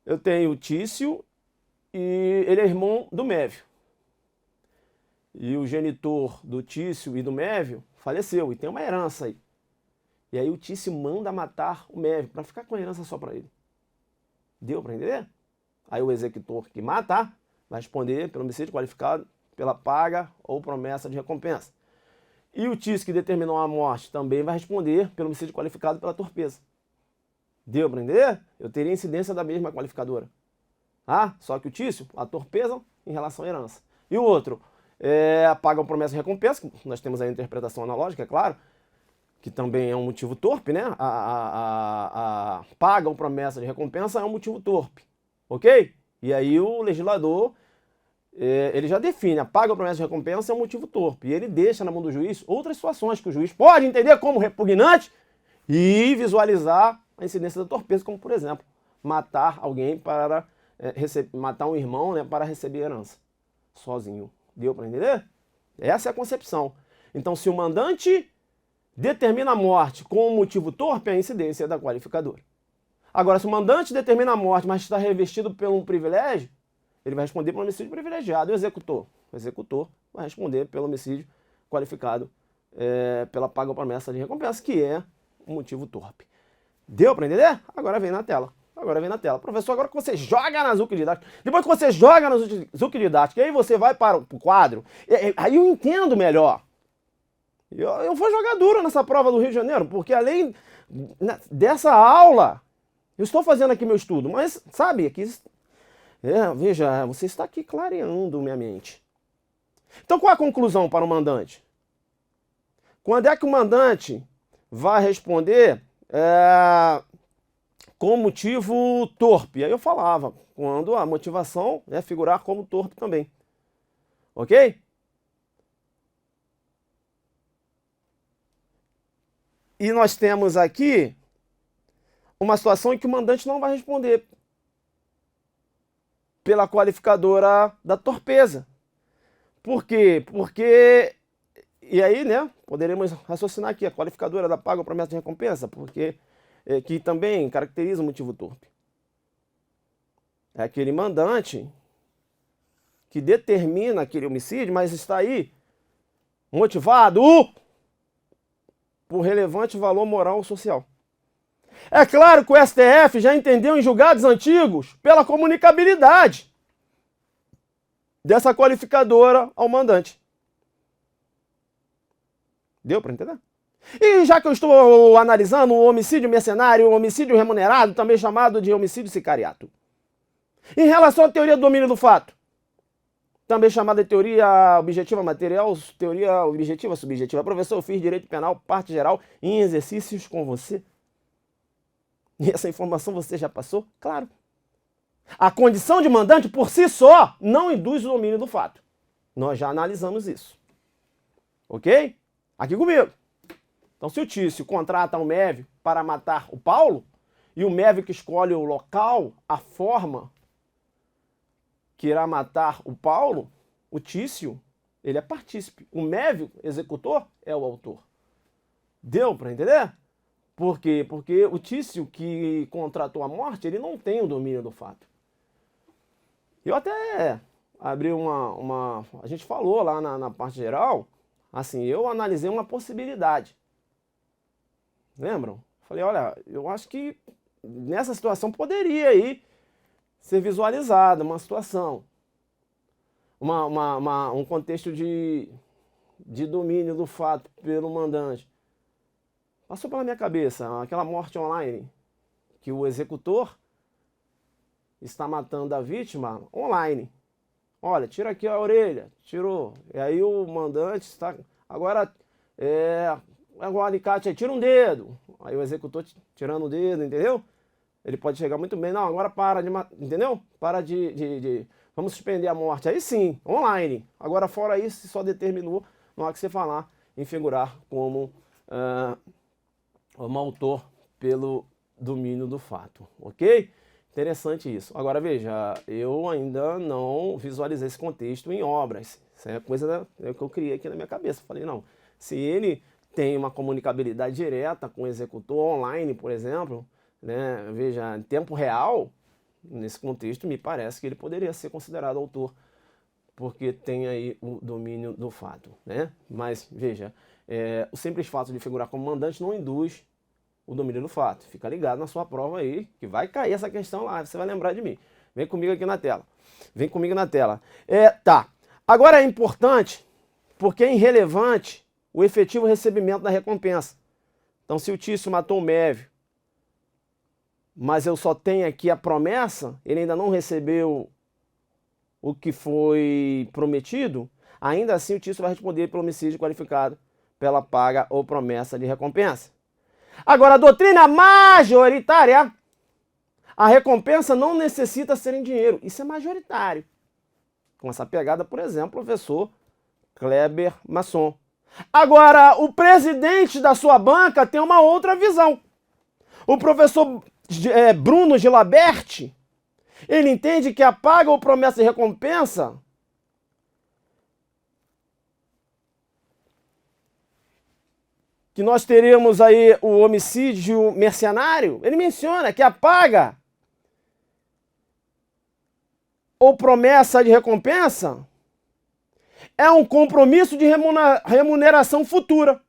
Eu tenho o Tício e ele é irmão do Mévio. E o genitor do Tício e do Mévio faleceu e tem uma herança aí. E aí o Tício manda matar o Mévio para ficar com a herança só para ele. Deu para entender? Aí o executor que matar vai responder pelo homicídio qualificado pela paga ou promessa de recompensa. E o Tício que determinou a morte também vai responder pelo homicídio qualificado pela torpeza. Deu para entender? Eu teria incidência da mesma qualificadora. Só que o Tício, a torpeza em relação à herança. E o outro, paga uma promessa de recompensa, que nós temos a interpretação analógica, é claro, que também é um motivo torpe, né? A paga ou promessa de recompensa é um motivo torpe, ok? E aí o legislador, ele já define, a paga ou promessa de recompensa é um motivo torpe, e ele deixa na mão do juiz outras situações que o juiz pode entender como repugnante e visualizar a incidência da torpeza, como por exemplo, matar alguém para matar um irmão, né, para receber herança, sozinho. Deu para entender? Essa é a concepção. Então, se o mandante determina a morte com um motivo torpe, é a incidência da qualificadora. Agora, se o mandante determina a morte, mas está revestido por um privilégio, ele vai responder pelo homicídio privilegiado. E o executor? O executor vai responder pelo homicídio qualificado pela paga ou promessa de recompensa, que é um motivo torpe. Deu para entender? Agora vem na tela. Agora vem na tela. Professor, agora que você joga na Zuc Didática, depois que você joga na Zuc Didática, aí você vai para o quadro, aí eu entendo melhor. Eu vou jogar duro nessa prova do Rio de Janeiro, porque além dessa aula, eu estou fazendo aqui meu estudo, mas, sabe, aqui, veja, você está aqui clareando minha mente. Então, qual a conclusão para o mandante? Quando é que o mandante vai responder com motivo torpe? Aí eu falava, quando a motivação é figurar como torpe também. Ok? E nós temos aqui uma situação em que o mandante não vai responder pela qualificadora da torpeza. Por quê? Porque, e aí, né, poderemos raciocinar aqui a qualificadora da paga ou promessa de recompensa, porque que também caracteriza o motivo torpe. É aquele mandante que determina aquele homicídio, mas está aí motivado por relevante valor moral ou social. É claro que o STF já entendeu em julgados antigos pela comunicabilidade dessa qualificadora ao mandante. Deu para entender? E já que eu estou analisando o homicídio mercenário, o homicídio remunerado, também chamado de homicídio sicariato. Em relação à teoria do domínio do fato, também chamada de teoria objetiva material, teoria objetiva subjetiva. Professor, eu fiz direito penal, parte geral, em exercícios com você. E essa informação você já passou? Claro. A condição de mandante por si só não induz o domínio do fato. Nós já analisamos isso. Ok? Aqui comigo. Então, se o Tício contrata um médico para matar o Paulo, e o médico escolhe o local, a forma que irá matar o Paulo, o Tício, ele é partícipe. O médico, executor, é o autor. Deu para entender? Por quê? Porque o Tício que contratou a morte, ele não tem o domínio do fato. Eu até abri a gente falou lá na parte geral, assim, eu analisei uma possibilidade. Lembram? Falei, olha, eu acho que nessa situação poderia aí ser visualizada uma situação. Um contexto de domínio do fato pelo mandante. Passou pela minha cabeça aquela morte online, que o executor está matando a vítima online. Olha, tira aqui a orelha, tirou. E aí o mandante está... Agora, o alicate aí, tira um dedo. Aí o executor tirando o dedo, entendeu? Ele pode chegar muito bem, não, agora para de matar, entendeu? Para de... Vamos suspender a morte. Aí sim, online. Agora, fora isso, só determinou, na hora que você falar, em figurar como um autor pelo domínio do fato, ok? Interessante isso. Agora veja, eu ainda não visualizei esse contexto em obras. Isso é coisa que eu criei aqui na minha cabeça. Falei, não, se ele tem uma comunicabilidade direta com o executor online, por exemplo, né, veja, em tempo real, nesse contexto, me parece que ele poderia ser considerado autor, porque tem aí o domínio do fato, né? Mas, veja, o simples fato de figurar como mandante não induz o domínio do fato. Fica ligado na sua prova aí, que vai cair essa questão lá, você vai lembrar de mim. Vem comigo aqui na tela. Vem comigo na tela. Tá. Agora é importante, porque é irrelevante o efetivo recebimento da recompensa. Então, se o Tício matou o Mévio, mas eu só tenho aqui a promessa, ele ainda não recebeu o que foi prometido, ainda assim o Tício vai responder pelo homicídio qualificado pela paga ou promessa de recompensa. Agora, a doutrina majoritária, a recompensa não necessita ser em dinheiro. Isso é majoritário. Com essa pegada, por exemplo, professor Kleber Masson. Agora, o presidente da sua banca tem uma outra visão. O professor Bruno Gilaberti, ele entende que a paga ou promessa de recompensa que nós teríamos aí o homicídio mercenário, ele menciona que a paga ou promessa de recompensa é um compromisso de remuneração futura.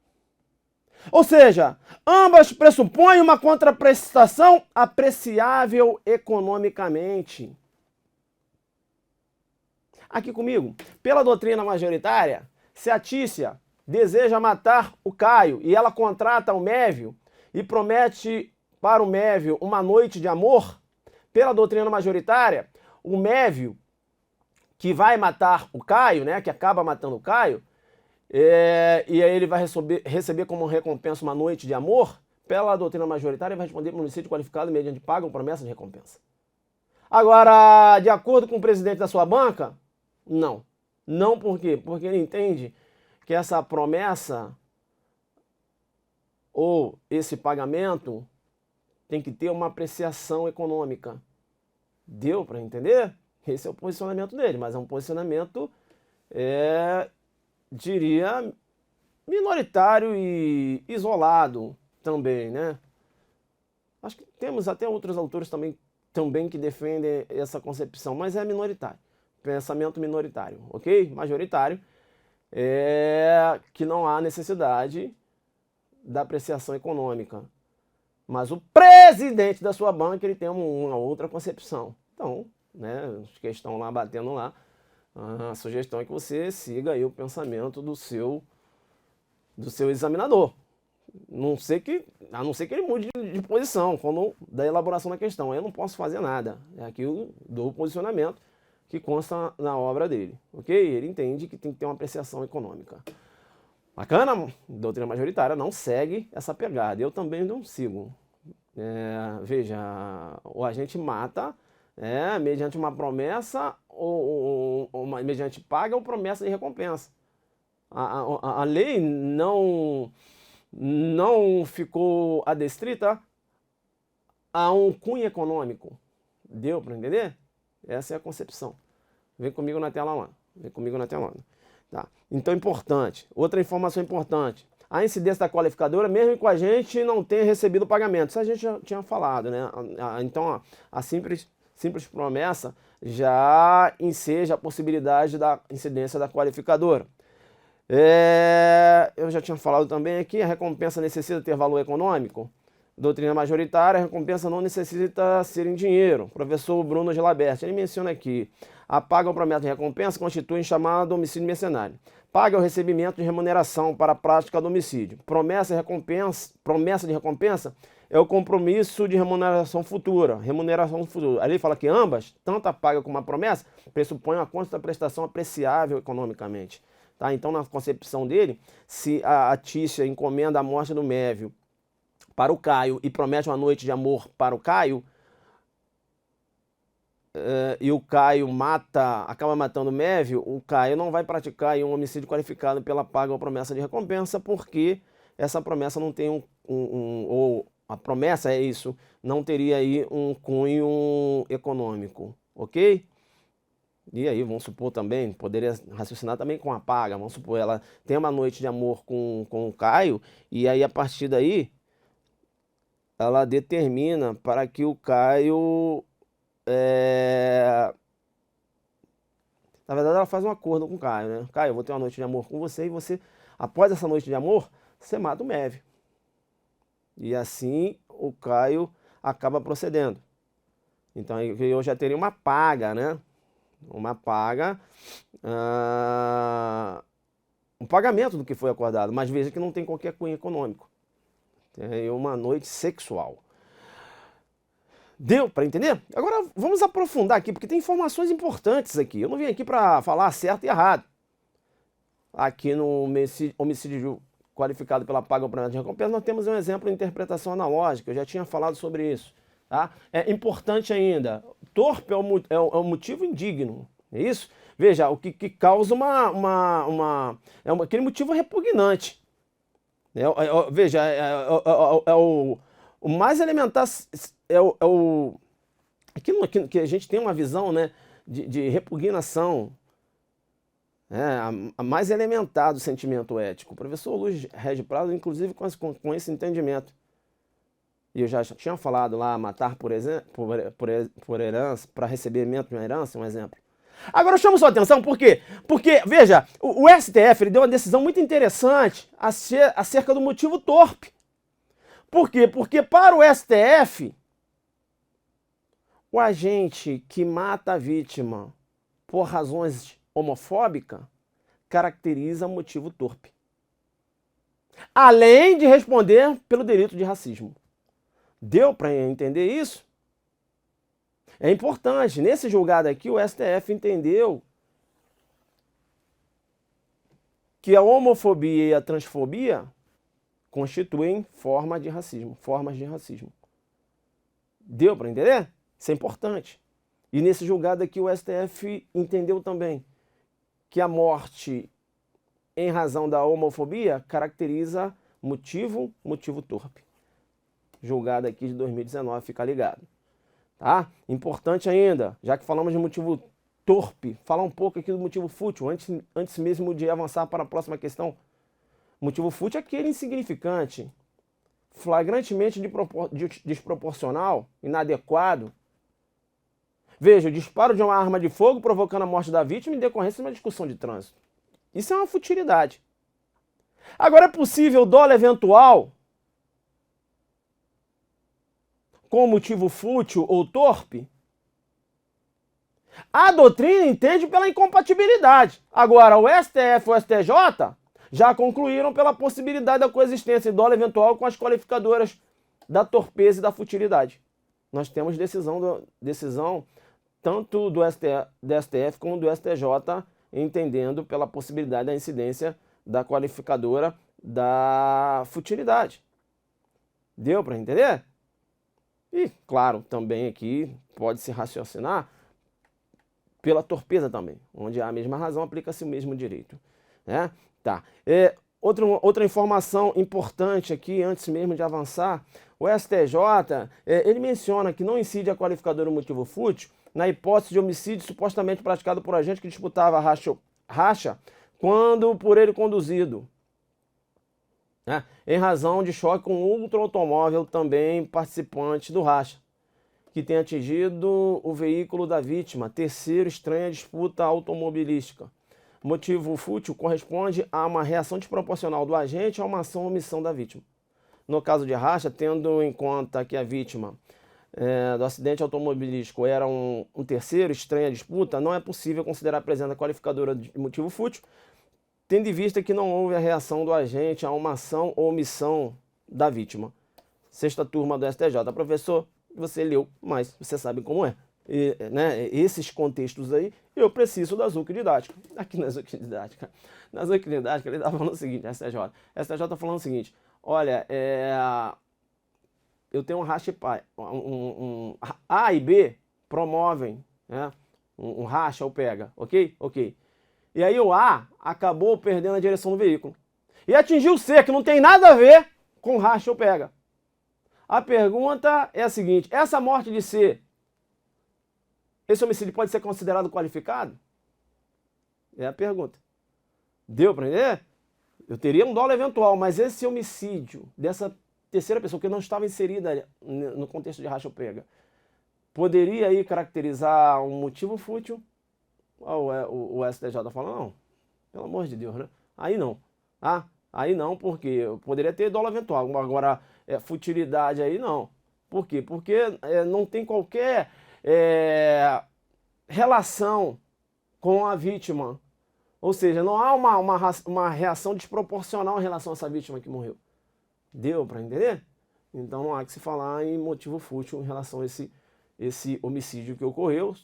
Ou seja, Ambas pressupõem uma contraprestação apreciável economicamente. Aqui comigo, pela doutrina majoritária, se a Tícia deseja matar o Caio e ela contrata o Mévio e promete para o Mévio uma noite de amor, pela doutrina majoritária, o Mévio que vai matar o Caio, né, que acaba matando o Caio, e aí ele vai receber como recompensa uma noite de amor, pela doutrina majoritária, ele vai responder por homicídio qualificado mediante paga ou promessa de recompensa. Agora, de acordo com o presidente da sua banca, não. Não por quê? Porque ele entende que essa promessa ou esse pagamento tem que ter uma apreciação econômica. Deu para entender? Esse é o posicionamento dele, mas é um posicionamento, diria, minoritário e isolado também, né? Acho que temos até outros autores também que defendem essa concepção, mas é minoritário. Pensamento minoritário, ok? Majoritário é que não há necessidade da apreciação econômica. Mas o presidente da sua banca, ele tem uma outra concepção. Então, né, os que estão lá batendo lá, a sugestão é que você siga aí o pensamento do seu examinador. A não ser que ele mude de posição, quando da elaboração da questão. Eu não posso fazer nada. Aqui eu dou o posicionamento que consta na obra dele, ok? Ele entende que tem que ter uma apreciação econômica. Bacana? Doutrina majoritária não segue essa pegada. Eu também não sigo. Veja, ou a gente mata mediante uma promessa, ou mediante paga ou promessa de recompensa. A lei não ficou adestrita a um cunho econômico. Deu para entender? Essa é a concepção. Vem comigo na tela lá. Vem comigo na tela lá. Tá. Então, importante. Outra informação importante. A incidência da qualificadora, mesmo que a gente não tenha recebido o pagamento. Isso a gente já tinha falado, né? Então, a simples promessa já enseja a possibilidade da incidência da qualificadora. Eu já tinha falado também aqui, a recompensa necessita ter valor econômico. Doutrina majoritária, a recompensa não necessita ser em dinheiro. Professor Bruno Gilabert, ele menciona aqui, a paga ou promessa de recompensa constitui chamado homicídio mercenário. Paga o recebimento de remuneração para a prática do homicídio. Promessa de recompensa é o compromisso de remuneração futura. Aí ele fala que ambas, tanto a paga como a promessa, pressupõem uma contraprestação apreciável economicamente. Tá? Então, na concepção dele, se a Tícia encomenda a morte do Mévio para o Caio e promete uma noite de amor para o Caio, e o Caio acaba matando o Mévio, o Caio não vai praticar um homicídio qualificado pela paga ou promessa de recompensa, porque essa promessa não tem ou a promessa é isso, não teria aí um cunho econômico, ok? E aí, vamos supor também, poderia raciocinar também com a paga, vamos supor, ela tem uma noite de amor com o Caio, e aí a partir daí, ela determina para que o Caio, na verdade ela faz um acordo com o Caio, né? Caio, eu vou ter uma noite de amor com você, e você, após essa noite de amor, você mata o Mévio. E assim o Caio acaba procedendo. Então eu já teria uma paga, né? Uma paga, um pagamento do que foi acordado, mas veja que não tem qualquer cunho econômico. É uma noite sexual. Deu para entender? Agora vamos aprofundar aqui, porque tem informações importantes aqui. Eu não vim aqui para falar certo e errado. Aqui no homicídio qualificado pela paga ou promessa de recompensa, nós temos um exemplo de interpretação analógica. Eu já tinha falado sobre isso. Tá? É importante ainda, torpe é o motivo indigno, é isso? Veja, o que causa aquele motivo repugnante. Veja, o mais elementar, aquilo que a gente tem uma visão, né, de repugnação, a mais elementar do sentimento ético. O professor Luiz Regis Prado, inclusive, com esse entendimento. E eu já tinha falado lá, matar por herança, para recebimento de uma herança, um exemplo. Agora eu chamo sua atenção, por quê? Porque, veja, o STF ele deu uma decisão muito interessante acerca do motivo torpe. Por quê? Porque para o STF, o agente que mata a vítima por razões homofóbicas caracteriza motivo torpe. Além de responder pelo delito de racismo. Deu para entender isso? É importante. Nesse julgado aqui, o STF entendeu que a homofobia e a transfobia constituem formas de racismo. Deu para entender? Isso é importante. E nesse julgado aqui, o STF entendeu também que a morte em razão da homofobia caracteriza motivo torpe. Julgado aqui de 2019, fica ligado. Tá? Importante ainda, já que falamos de motivo torpe, falar um pouco aqui do motivo fútil, antes mesmo de avançar para a próxima questão. Motivo fútil é aquele insignificante, flagrantemente desproporcional, inadequado. Veja, o disparo de uma arma de fogo provocando a morte da vítima em decorrência de uma discussão de trânsito. Isso é uma futilidade. Agora, é possível dolo eventual com motivo fútil ou torpe? A doutrina entende pela incompatibilidade. Agora, o STF e o STJ já concluíram pela possibilidade da coexistência de dolo eventual com as qualificadoras da torpeza e da futilidade. Nós temos decisão tanto do STF como do STJ entendendo pela possibilidade da incidência da qualificadora da futilidade. Deu para entender? E, claro, também aqui pode-se raciocinar pela torpeza também, onde há a mesma razão, aplica-se o mesmo direito. Né? Tá. Outra informação importante aqui, antes mesmo de avançar, o STJ, ele menciona que não incide a qualificadora motivo fútil na hipótese de homicídio supostamente praticado por agente que disputava racha quando por ele conduzido, né? Em razão de choque com outro automóvel também participante do racha, que tem atingido o veículo da vítima, terceiro estranha disputa automobilística. Motivo fútil corresponde a uma reação desproporcional do agente a uma ação ou omissão da vítima. No caso de racha, tendo em conta que a vítima do acidente automobilístico era um terceiro estranha disputa, não é possível considerar a presença qualificadora de motivo fútil, tendo em vista que não houve a reação do agente a uma ação ou omissão da vítima. Sexta turma do STJ. Professor, você leu, mas você sabe como é. E, né, esses contextos aí, eu preciso da Zuc didática. Aqui na Zuc didática. Na Zuc didática, ele está falando o seguinte, STJ. A STJ está falando o seguinte, olha, eu tenho um racha pai, A e B promovem, né, um racha ou pega, ok? Ok. E aí o A acabou perdendo a direção do veículo. E atingiu o C, que não tem nada a ver com racha ou pega. A pergunta é a seguinte, essa morte de C, esse homicídio pode ser considerado qualificado? É a pergunta. Deu para entender? Eu teria um dolo eventual, mas esse homicídio dessa terceira pessoa que não estava inserida no contexto de racha ou pega, poderia aí caracterizar um motivo fútil? O STJ está falando, não, pelo amor de Deus, né? Aí não. Aí não, porque poderia ter dolo eventual. Agora, futilidade aí não. Por quê? Porque não tem qualquer relação com a vítima. Ou seja, não há uma reação desproporcional em relação a essa vítima que morreu. Deu para entender? Então não há que se falar em motivo fútil em relação a esse homicídio que ocorreu.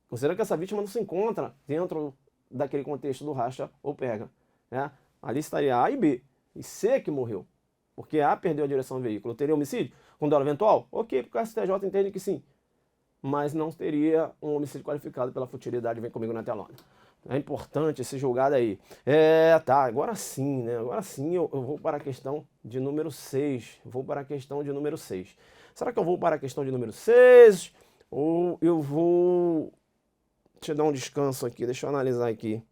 Considerando que essa vítima não se encontra dentro daquele contexto do racha ou pega. Né? Ali estaria A e B. E C que morreu. Porque A perdeu a direção do veículo. Teria homicídio? Com dolo eventual? Ok, porque o STJ entende que sim. Mas não teria um homicídio qualificado pela futilidade. Vem comigo na telona. É importante esse julgado aí. Tá, agora sim, né? Agora sim eu vou para a questão de número 6. Vou para a questão de número 6. Será que eu vou para a questão de número 6? Ou eu vou... Deixa eu dar um descanso aqui, deixa eu analisar aqui.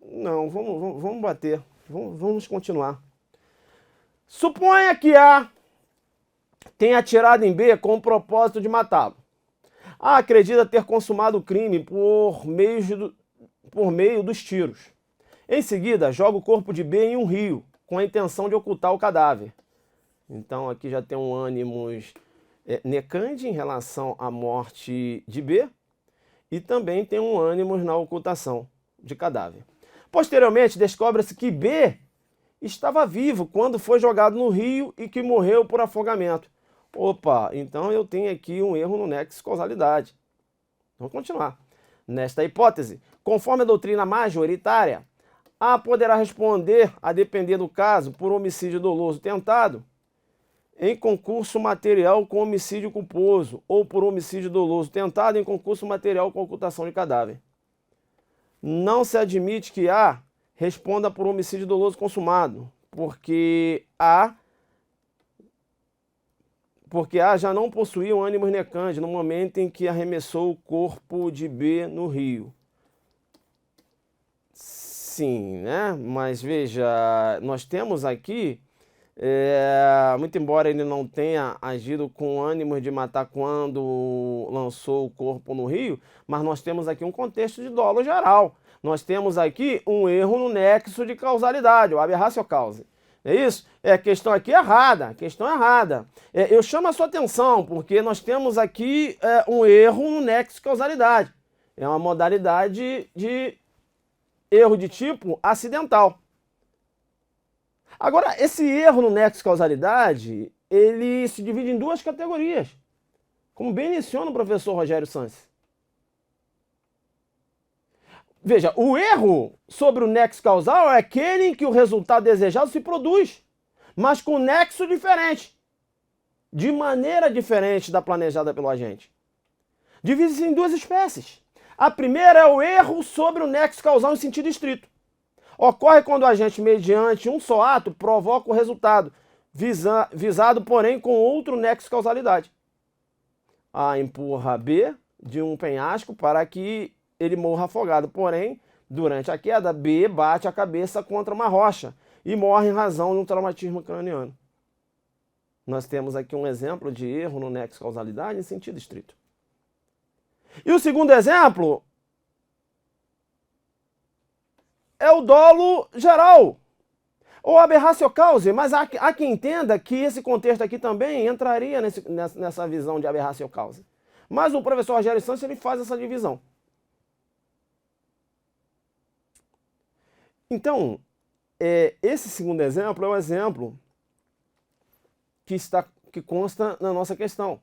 Não, vamos bater. Vamos continuar. Suponha que A tenha atirado em B com o propósito de matá-lo. A acredita ter consumado o crime por meio dos tiros. Em seguida, joga o corpo de B em um rio, com a intenção de ocultar o cadáver. Então aqui já tem um ânimos necande em relação à morte de B e também tem um ânimos na ocultação de cadáver. Posteriormente, descobre-se que B estava vivo quando foi jogado no rio e que morreu por afogamento. Opa, então eu tenho aqui um erro no nexo de causalidade. Vamos continuar. Nesta hipótese, conforme a doutrina majoritária, A poderá responder, a depender do caso, por homicídio doloso tentado, em concurso material com homicídio culposo, ou por homicídio doloso tentado em concurso material com ocultação de cadáver. Não se admite que A responda por homicídio doloso consumado, porque A já não possuía um ânimos necandi no momento em que arremessou o corpo de B no rio. Sim, né? Mas veja, nós temos aqui, muito embora ele não tenha agido com ânimo de matar quando lançou o corpo no rio, mas nós temos aqui um contexto de dolo geral. Nós temos aqui um erro no nexo de causalidade, o aberratio causae. É isso? A questão aqui é errada, questão errada. Eu chamo a sua atenção, porque nós temos aqui um erro no nexo de causalidade. É uma modalidade de erro de tipo acidental. Agora, esse erro no nexo de causalidade, ele se divide em duas categorias, como bem menciona o professor Rogério Sanz. Veja, o erro sobre o nexo causal é aquele em que o resultado desejado se produz, mas com nexo diferente, de maneira diferente da planejada pelo agente. Divide-se em duas espécies. A primeira é o erro sobre o nexo causal em sentido estrito. Ocorre quando o agente, mediante um só ato, provoca o resultado, visado, porém, com outro nexo de causalidade. A empurra B de um penhasco para que ele morra afogado. Porém, durante a queda, B bate a cabeça contra uma rocha e morre em razão de um traumatismo craniano. Nós temos aqui um exemplo de erro no nexo de causalidade em sentido estrito. E o segundo exemplo é o dolo geral, ou aberratio causae, mas há quem entenda que esse contexto aqui também entraria nessa visão de aberratio causae. Mas o professor Rogério Sanz ele faz essa divisão. Então, esse segundo exemplo é um exemplo que consta na nossa questão.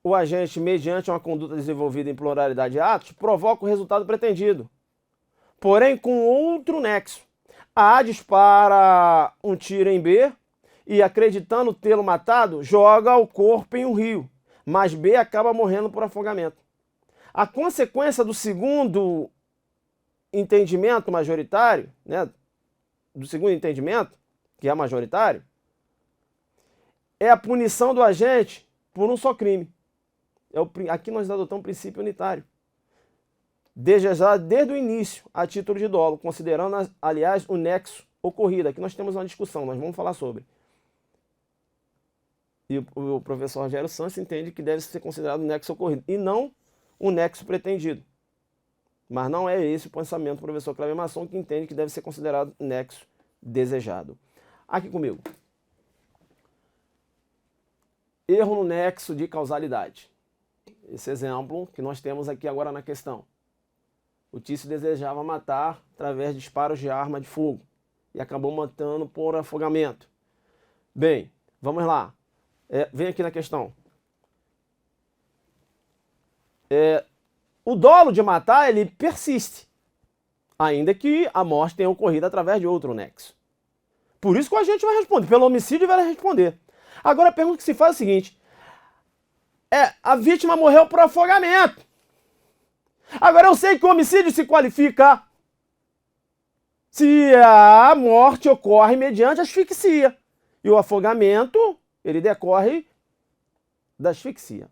O agente, mediante uma conduta desenvolvida em pluralidade de atos, provoca o resultado pretendido, porém com outro nexo. A dispara um tiro em B e, acreditando tê-lo matado, joga o corpo em um rio, mas B acaba morrendo por afogamento. A consequência do segundo entendimento majoritário, né, do segundo entendimento, que é majoritário, é a punição do agente por um só crime. Aqui nós adotamos um princípio unitário, desejado desde o início, a título de dolo, considerando, aliás, o nexo ocorrido. Aqui nós temos uma discussão, nós vamos falar sobre. E o professor Rogério Sanz entende que deve ser considerado o nexo ocorrido, e não o nexo pretendido. Mas não é esse o pensamento do professor Cleber Masson, que entende que deve ser considerado nexo desejado. Aqui comigo. Erro no nexo de causalidade. Esse exemplo que nós temos aqui agora na questão. O Tício desejava matar através de disparos de arma de fogo e acabou matando por afogamento. Bem, vamos lá. Vem aqui na questão. O dolo de matar, ele persiste, ainda que a morte tenha ocorrido através de outro nexo. Por isso que a gente vai responder. Pelo homicídio vai responder. Agora a pergunta que se faz é o seguinte. A vítima morreu por afogamento. Agora eu sei que o homicídio se qualifica se a morte ocorre mediante asfixia. E o afogamento, ele decorre da asfixia.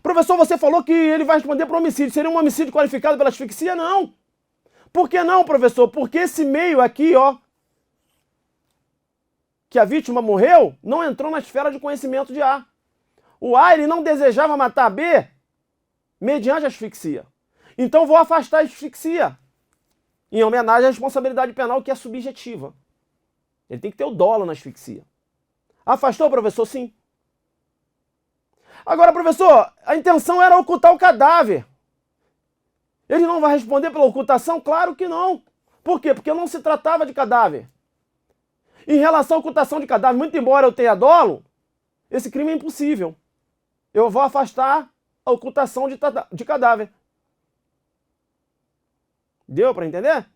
Professor, você falou que ele vai responder por homicídio. Seria um homicídio qualificado pela asfixia? Não. Por que não, professor? Porque esse meio aqui, ó, que a vítima morreu, não entrou na esfera de conhecimento de A. O A, ele não desejava matar B mediante asfixia. Então vou afastar a asfixia, em homenagem à responsabilidade penal que é subjetiva. Ele tem que ter o dolo na asfixia. Afastou, professor? Sim. Agora, professor, a intenção era ocultar o cadáver. Ele não vai responder pela ocultação? Claro que não. Por quê? Porque não se tratava de cadáver. Em relação à ocultação de cadáver, muito embora eu tenha dolo, esse crime é impossível. Eu vou afastar a ocultação de cadáver. Deu para entender?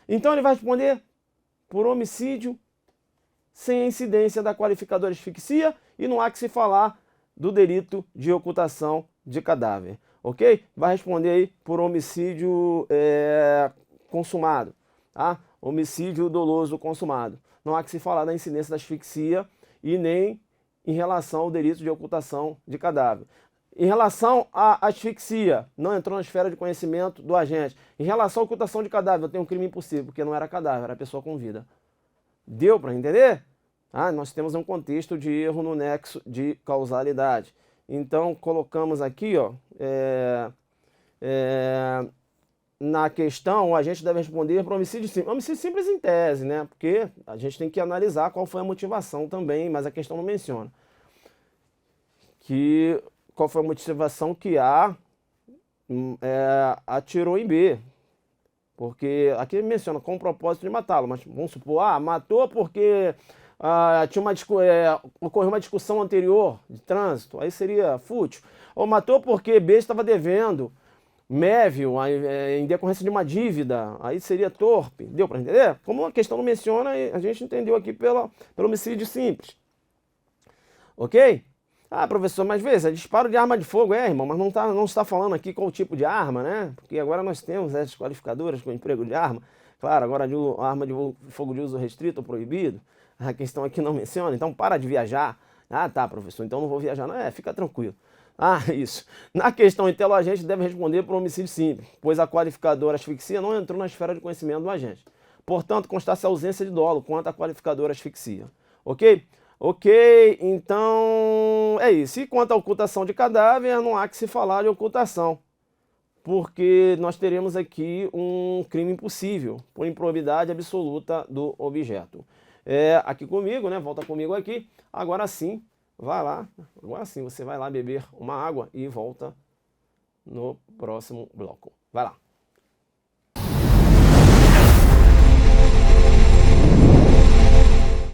Então ele vai responder por homicídio sem a incidência da qualificadora asfixia e não há que se falar do delito de ocultação de cadáver. Ok? Vai responder aí por homicídio consumado. Tá? Homicídio doloso consumado. Não há que se falar da incidência da asfixia e nem em relação ao delito de ocultação de cadáver. Em relação à asfixia, não entrou na esfera de conhecimento do agente. Em relação à ocultação de cadáver, eu tenho um crime impossível, porque não era cadáver, era pessoa com vida. Deu para entender? Nós temos um contexto de erro no nexo de causalidade. Então, colocamos aqui, ó, na questão, o agente deve responder para homicídio simples. Homicídio simples em tese, né? Porque a gente tem que analisar qual foi a motivação também, mas a questão não menciona. Qual foi a motivação que A atirou em B. Porque aqui menciona com o propósito de matá-lo, mas vamos supor, matou porque ocorreu uma discussão anterior de trânsito, aí seria fútil. Ou matou porque B estava devendo mévio em decorrência de uma dívida, aí seria torpe. Deu para entender? Como a questão não menciona, a gente entendeu aqui pelo homicídio simples. Ok? Professor, mas veja, disparo de arma de fogo, irmão, mas não está falando aqui qual tipo de arma, né? Porque agora nós temos essas qualificadoras com emprego de arma. Claro, agora arma de fogo de uso restrito ou proibido. A questão aqui não menciona, então para de viajar. Tá, professor, então não vou viajar. Não, fica tranquilo. Isso. Na questão, então, o agente deve responder por homicídio simples, pois a qualificadora asfixia não entrou na esfera de conhecimento do agente. Portanto, consta-se a ausência de dolo quanto à qualificadora asfixia. Ok? Ok, então é isso. E quanto à ocultação de cadáver, não há que se falar de ocultação, porque nós teremos aqui um crime impossível, por improbidade absoluta do objeto. Aqui comigo, né? Volta comigo aqui. Agora sim, vai lá. Agora sim, você vai lá beber uma água e volta no próximo bloco. Vai lá.